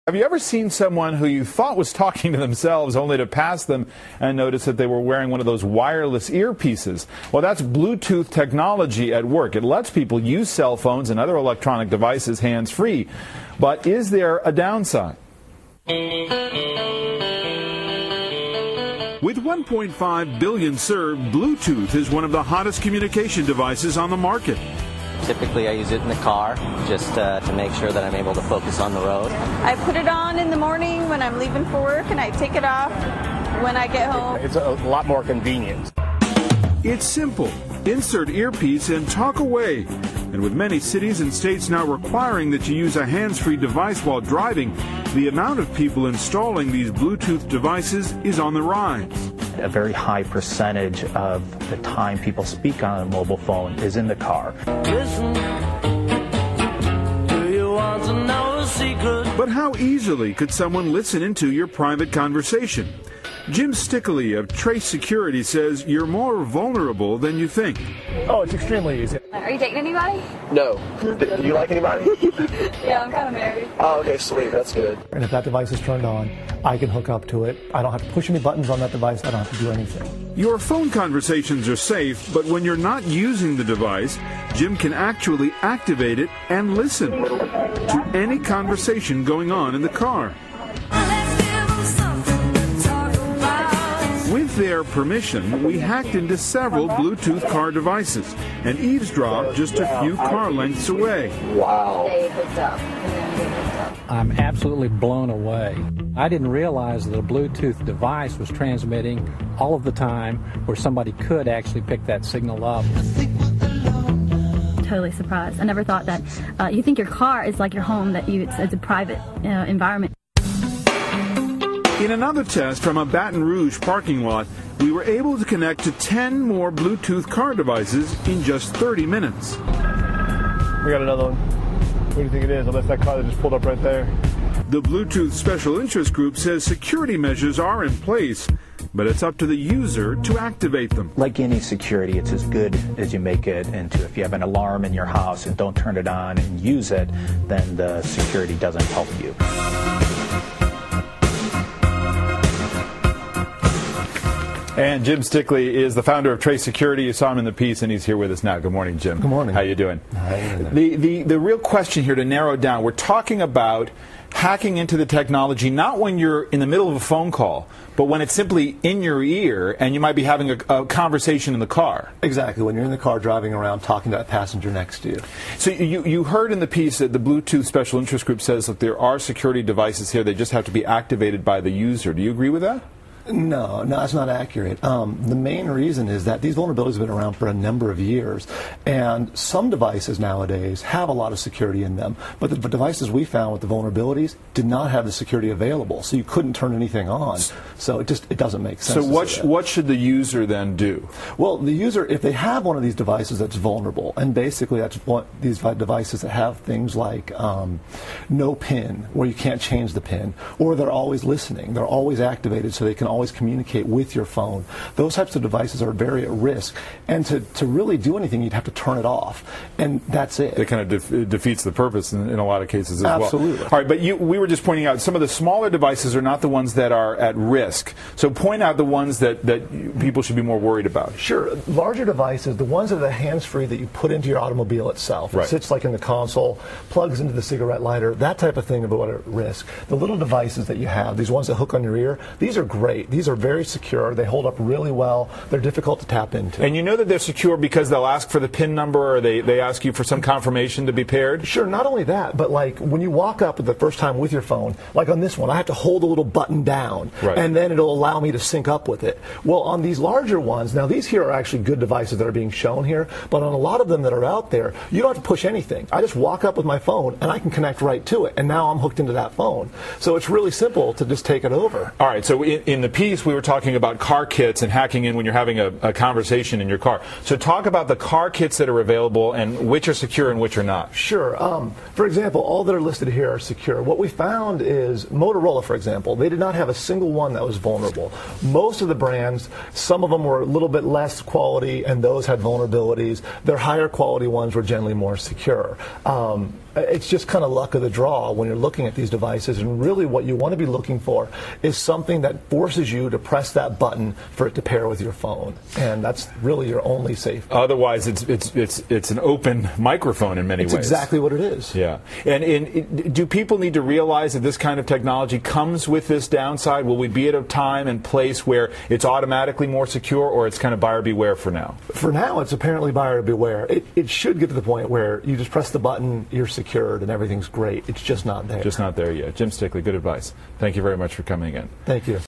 Have you ever seen someone who you thought was talking to themselves only to pass them and notice that they were wearing one of those wireless earpieces? Well, that's Bluetooth technology at work. It lets people use cell phones and other electronic devices hands-free. But is there a downside? With 1.5 billion served, Bluetooth is one of the hottest communication devices on the market. Typically, I use it in the car just to make sure that I'm able to focus on the road. I put it on in the morning when I'm leaving for work, and I take it off when I get home. It's a lot more convenient. It's simple. Insert earpiece and talk away. And with many cities and states now requiring that you use a hands-free device while driving, the amount of people installing these Bluetooth devices is on the rise. A very high percentage of the time people speak on a mobile phone is in the car. Listen, do you want to know a secret? But how easily could someone listen into your private conversation? Jim Stickley of TraceSecurity says you're more vulnerable than you think. Oh, it's extremely easy. Are you dating anybody? No. Do you like anybody? Yeah, I'm kind of married. Oh, okay, sweet. That's good. And if that device is turned on, I can hook up to it. I don't have to push any buttons on that device. I don't have to do anything. Your phone conversations are safe, but when you're not using the device, Jim can actually activate it and listen to any conversation going on in the car. With their permission, we hacked into several Bluetooth car devices and eavesdropped just a few car lengths away. Wow. I'm absolutely blown away. I didn't realize that a Bluetooth device was transmitting all of the time where somebody could actually pick that signal up. Totally surprised. I never thought that you think your car is like your home, that it's a private environment. In another test from a Baton Rouge parking lot, we were able to connect to 10 more Bluetooth car devices in just 30 minutes. We got another one. What do you think it is? Unless that car that just pulled up right there. The Bluetooth Special Interest Group says security measures are in place, but it's up to the user to activate them. Like any security, it's as good as you make it into. If you have an alarm in your house and don't turn it on and use it, then the security doesn't help you. And Jim Stickley is the founder of TraceSecurity. You saw him in the piece, and he's here with us now. Good morning, Jim. Good morning. How you doing? Hi. The real question here, to narrow down, we're talking about hacking into the technology, not when you're in the middle of a phone call, but when it's simply in your ear and you might be having a conversation in the car. Exactly, when you're in the car driving around talking to that passenger next to you. So you heard in the piece that the Bluetooth Special Interest Group says that there are security devices here. They just have to be activated by the user. Do you agree with that? No, that's not accurate. The main reason is that these vulnerabilities have been around for a number of years, and some devices nowadays have a lot of security in them, but the devices we found with the vulnerabilities did not have the security available, so you couldn't turn anything on. So it doesn't make sense. So what should the user then do? Well, the user, if they have one of these devices that's vulnerable, and basically that's what these devices that have things like no PIN, where you can't change the PIN, or they're always listening, they're always activated so they can always communicate with your phone. Those types of devices are very at risk, and to really do anything you'd have to turn it off, and that's it. It kind of defeats the purpose in a lot of cases as well. Absolutely. All right, but we were just pointing out some of the smaller devices are not the ones that are at risk. So point out the ones that people should be more worried about. Sure. Larger devices, the ones that are hands-free that you put into your automobile itself. Right. It sits like in the console, plugs into the cigarette lighter, that type of thing are what are at risk. The little devices that you have, these ones that hook on your ear, these are great. These are very secure. They hold up really well. They're difficult to tap into. And you know that they're secure because they'll ask for the PIN number, or they ask you for some confirmation to be paired? Sure. Not only that, but like when you walk up the first time with your phone, like on this one, I have to hold a little button down, right, and then it'll allow me to sync up with it. Well, on these larger ones, now these here are actually good devices that are being shown here, but on a lot of them that are out there, you don't have to push anything. I just walk up with my phone and I can connect right to it, and now I'm hooked into that phone. So it's really simple to just take it over. All right. So in the piece, we were talking about car kits and hacking in when you're having a conversation in your car. So talk about the car kits that are available and which are secure and which are not. Sure. For example, all that are listed here are secure. What we found is Motorola, for example, they did not have a single one that was vulnerable. Most of the brands, some of them were a little bit less quality, and those had vulnerabilities. Their higher quality ones were generally more secure. it's just kind of luck of the draw when you're looking at these devices, and really what you want to be looking for is something that forces you to press that button for it to pair with your phone, and that's really your only safe. Otherwise, it's an open microphone in many ways. It's exactly what it is. Yeah. And do people need to realize that this kind of technology comes with this downside? Will we be at a time and place where it's automatically more secure, or it's kind of buyer beware for now? For now, it's apparently buyer beware. It should get to the point where you just press the button, you're secured, and everything's great. It's just not there. Just not there yet. Jim Stickley, good advice. Thank you very much for coming in. Thank you.